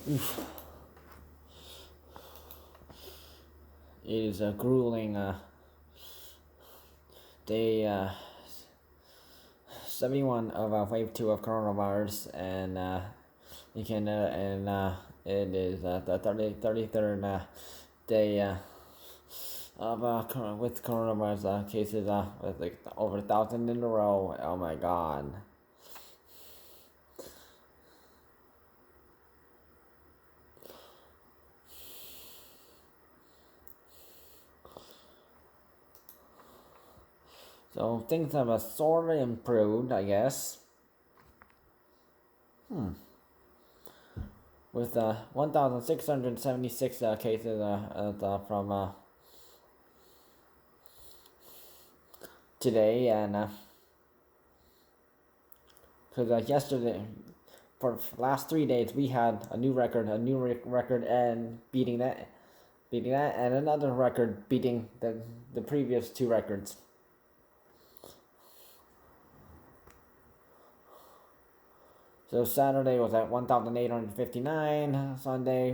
It is a grueling day 71 of wave 2 of coronavirus, and you can and it is the 33rd day of with coronavirus cases with like over 1,000 in a row. Oh my god. So things have sort of improved, I guess. With 1,676 cases from today, and because yesterday, for the last 3 days, we had a new record, and beating that, and another record beating the previous two records. So Saturday was at 1,859, Sunday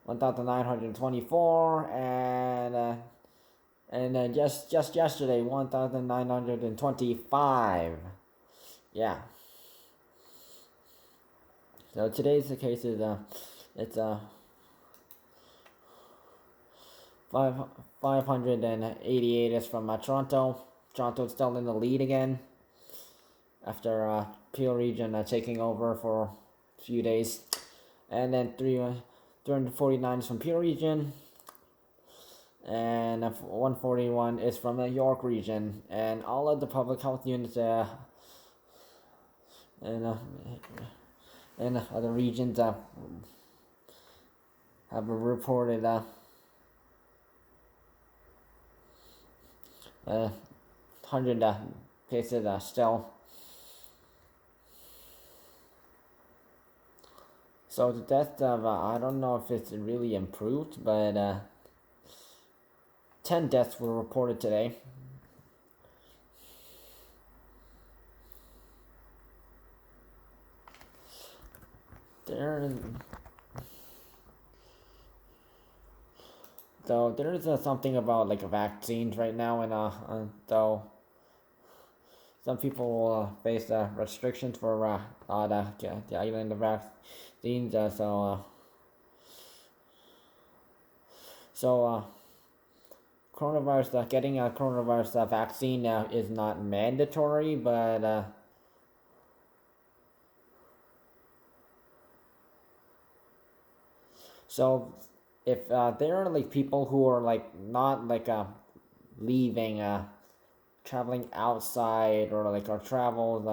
1,924, and just yesterday 1,925. Yeah. So today's the case is it's 588 is from Toronto. Toronto's still in the lead again after Peel Region taking over for a few days, and then 349 is from Peel Region, and 141 is from the York Region, and all of the public health units and other regions have reported 100 cases still. So the death of I don't know if it's really improved, but 10 deaths were reported today. There Though there is something about like vaccines right now, and though some people will face restrictions for the island of vaccines. So coronavirus getting a coronavirus vaccine is not mandatory, but so if there are like people who are like not like leaving traveling outside, or like our travels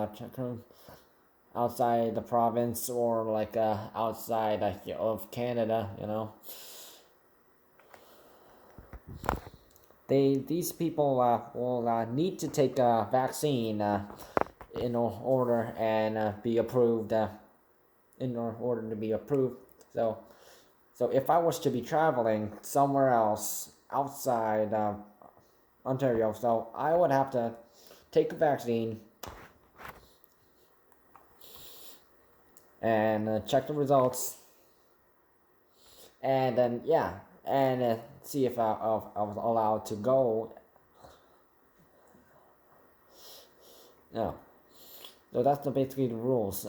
outside the province, or like outside of Canada, these people will need to take a vaccine in order and be approved in order to be approved. So if I was to be traveling somewhere else outside Ontario, so I would have to take the vaccine and check the results, and then see if I was allowed to go. Yeah, so that's basically the rules.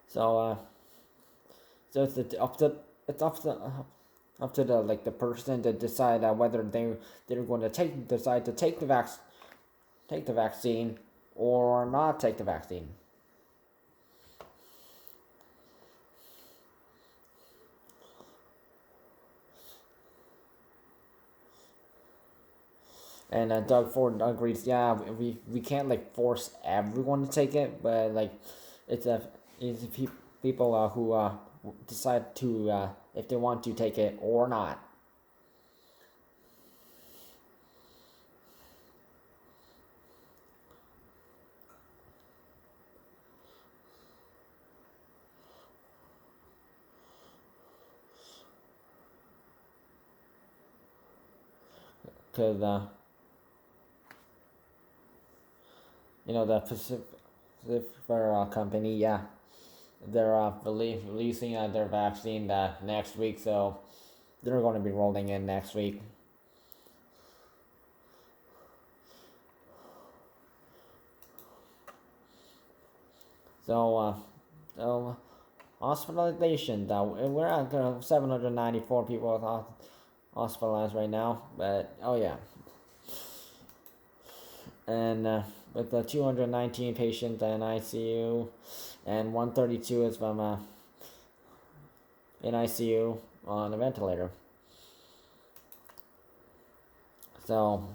So it's up to the like the person to decide whether they're going to decide to take the vaccine or not take the vaccine. And Doug Ford agrees. Yeah, we can't like force everyone to take it, but like it's people who decide to if they want to take it or not. Because the Pacific company, yeah, they're releasing their vaccine next week, so they're going to be rolling in next week. So hospitalization, we're at 794 people hospitalized right now, but oh yeah, and with the 219 patients in ICU, and 132 is from in ICU on a ventilator. So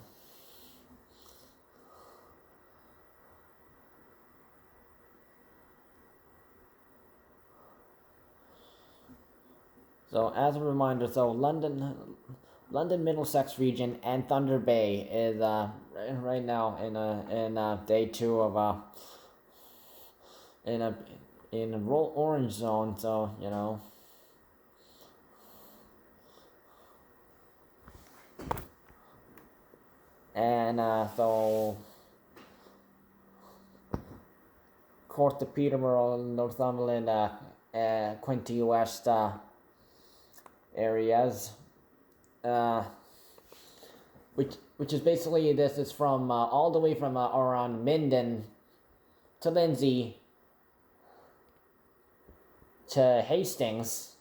as a reminder, London Middlesex region and Thunder Bay is right now in day 2 of in a orange zone. So and so Court of Peterborough, Northumberland, Quinte West areas, which is basically, this is from all the way from around Minden to Lindsay to Hastings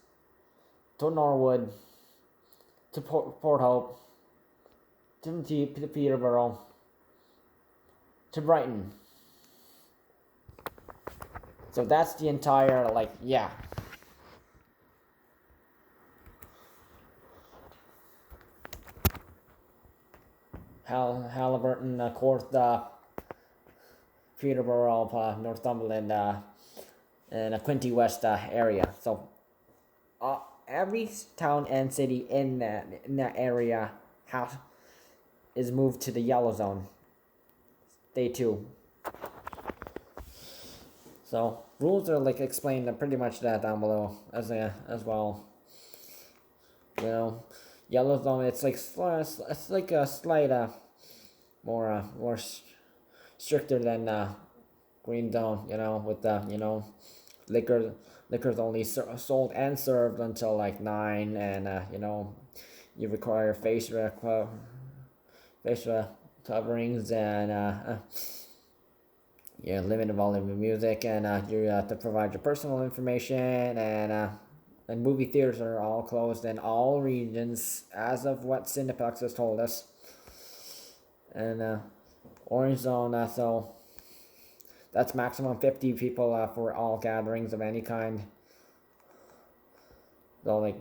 to Norwood to Port Hope to Peterborough to Brighton. So that's the entire, Halliburton, Corth, Peterborough, Northumberland, and Quinte West area. So every town and city in that area is moved to the yellow zone. Day 2. So rules are explained pretty much that down below as well. Yellow zone, it's like a slight more stricter than green zone. With liquor's only sold and served until 9, and you require face coverings, and limited volume of music, and you have to provide your personal information, and movie theaters are all closed in all regions as of what Cineplex has told us. And orange zone, so that's maximum 50 people for all gatherings of any kind. So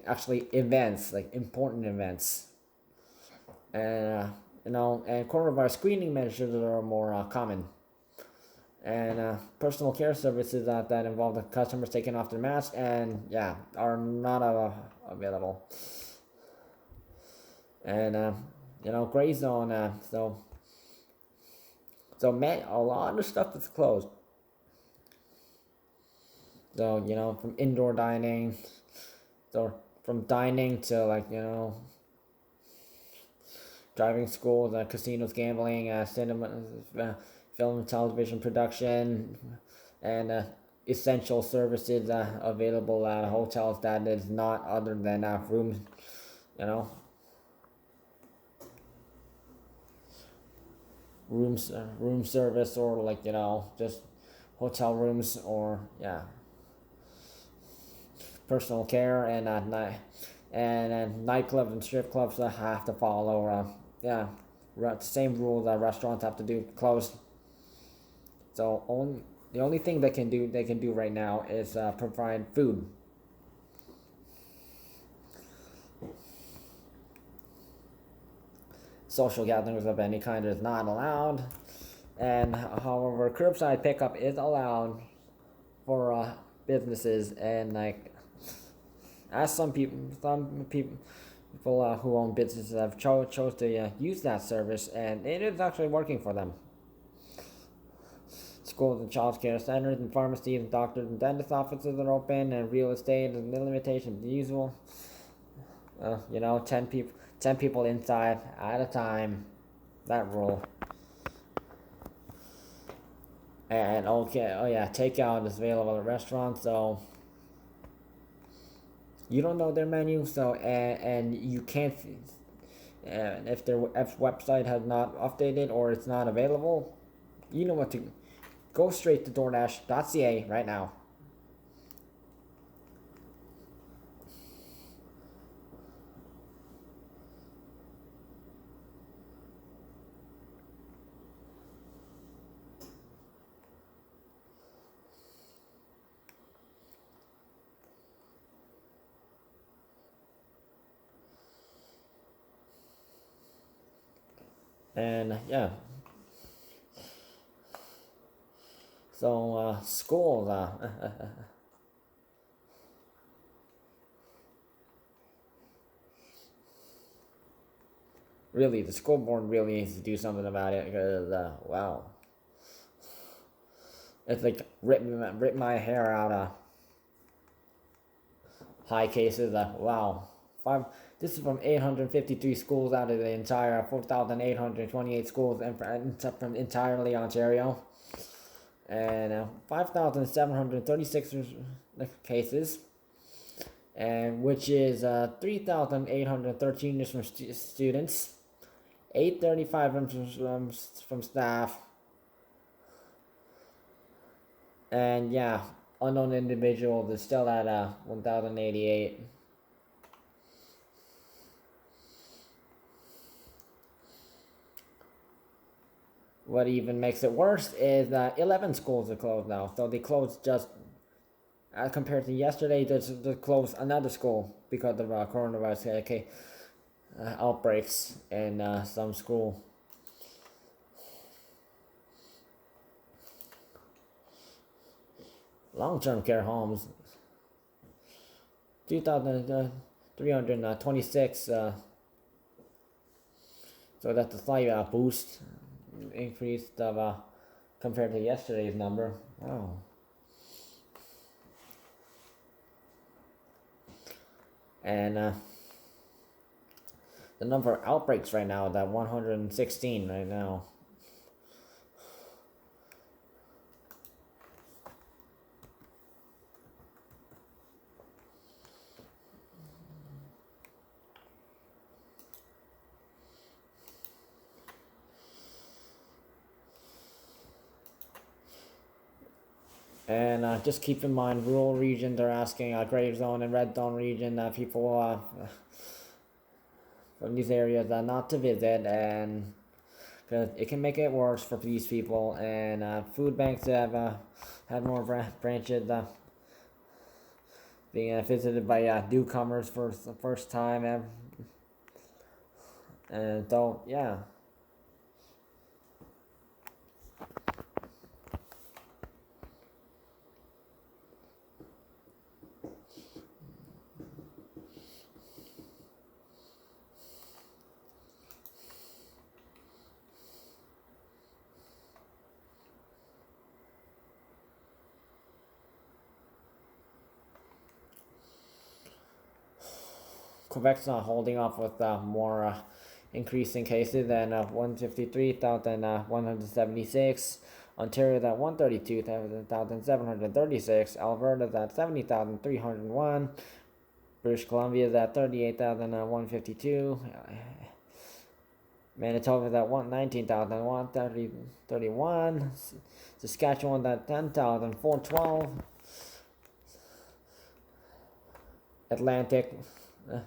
actually events, important events, and and coronavirus screening measures are more common. And personal care services that involve the customers taking off their mask and are not available. And gray zone, so a lot of stuff is closed. So from indoor dining, so from dining to driving schools, casinos, gambling, cinema, film and television production, and essential services available at hotels that is not other than room room service, or just hotel rooms, or personal care, and nightclubs and strip clubs have to follow the same rules that restaurants have to do closed. So the only thing they can do right now is provide food. Social gatherings of any kind is not allowed, and however, curbside pickup is allowed for businesses, and as some people who own businesses have chose to use that service, and it is actually working for them. Schools and child care centers and pharmacies and doctors and dentist offices are open, and real estate is the limitation the usual. 10 people inside at a time. That rule. And okay, oh yeah, takeout is available at restaurants. So you don't know their menu, so and you can't. And if their website has not updated or it's not available, you know what to go straight to DoorDash.ca right now. And yeah, so schools, really, the school board really needs to do something about it because wow, it's like rip my hair out of high cases. Wow, five. This is from 853 schools out of the entire 4,828 schools from entirely Ontario, and 5,736 cases, and which is 3,813 is from students, 835 from staff, and yeah, unknown individuals is still at 1,088. What even makes it worse is that 11 schools are closed now. So they closed just, as compared to yesterday, they closed another school because of coronavirus outbreaks in some school. Long-term care homes, 2,326. So that's a slight boost, increase of compared to yesterday's number. Wow. And the number of outbreaks right now is at 116 right now. And just keep in mind, rural regions are asking gray zone and red zone region people from these areas not to visit, and because it can make it worse for these people. And food banks have had more branches being visited by newcomers for the first time ever. And so yeah. Quebec's not holding off with more increasing cases than 153,176. Ontario's at 132,736. Alberta's at 70,301. British Columbia's at 38,152. Manitoba's at 19,131. Saskatchewan's at 10,412. Atlantic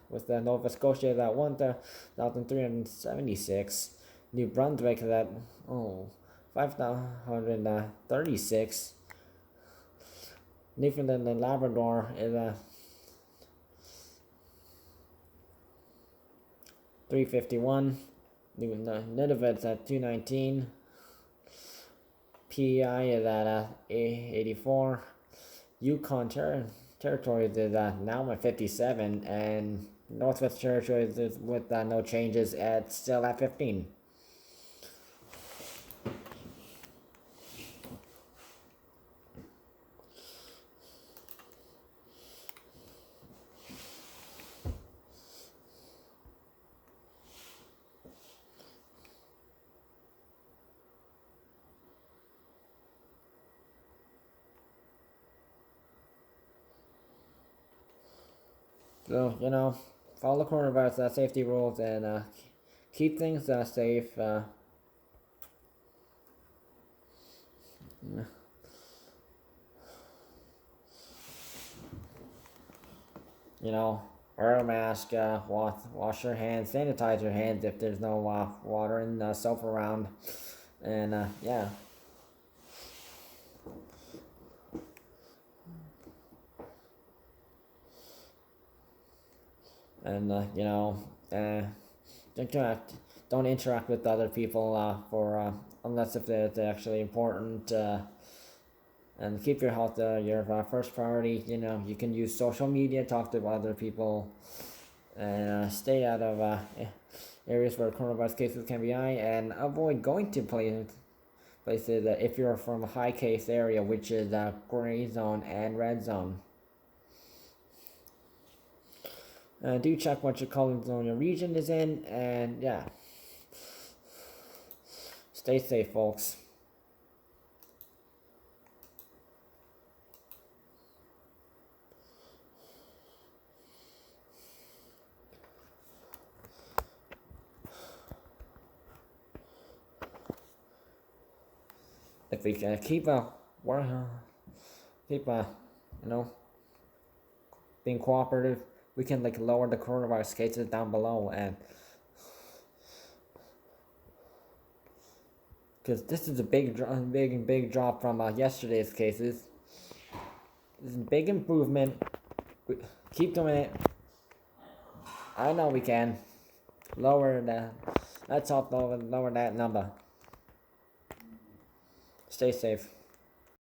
with Nova Scotia is at 1,376. New Brunswick is at 5,136. Newfoundland and Labrador is at 351. Nunavut's at 219. PEI is at 84. Yukon Territories is now at 57, and Northwest Territories is with no changes at still at 15. So, follow the coronavirus safety rules and keep things safe. You know, wear a mask, wash your hands, sanitize your hands if there's no water and soap around. And yeah. And, interact. Don't interact with other people for unless if it's actually important. And keep your health your first priority. You can use social media, talk to other people, and stay out of areas where coronavirus cases can be high, and avoid going to places if you're from a high case area, which is gray zone and red zone. Do check what your color zone your region is in, and yeah, stay safe, folks. If we can keep keep being cooperative, we can lower the coronavirus cases down below, and because this is a big drop from yesterday's cases. This is a big improvement. Keep doing it. I know we can lower that. Let's help lower that number. Stay safe.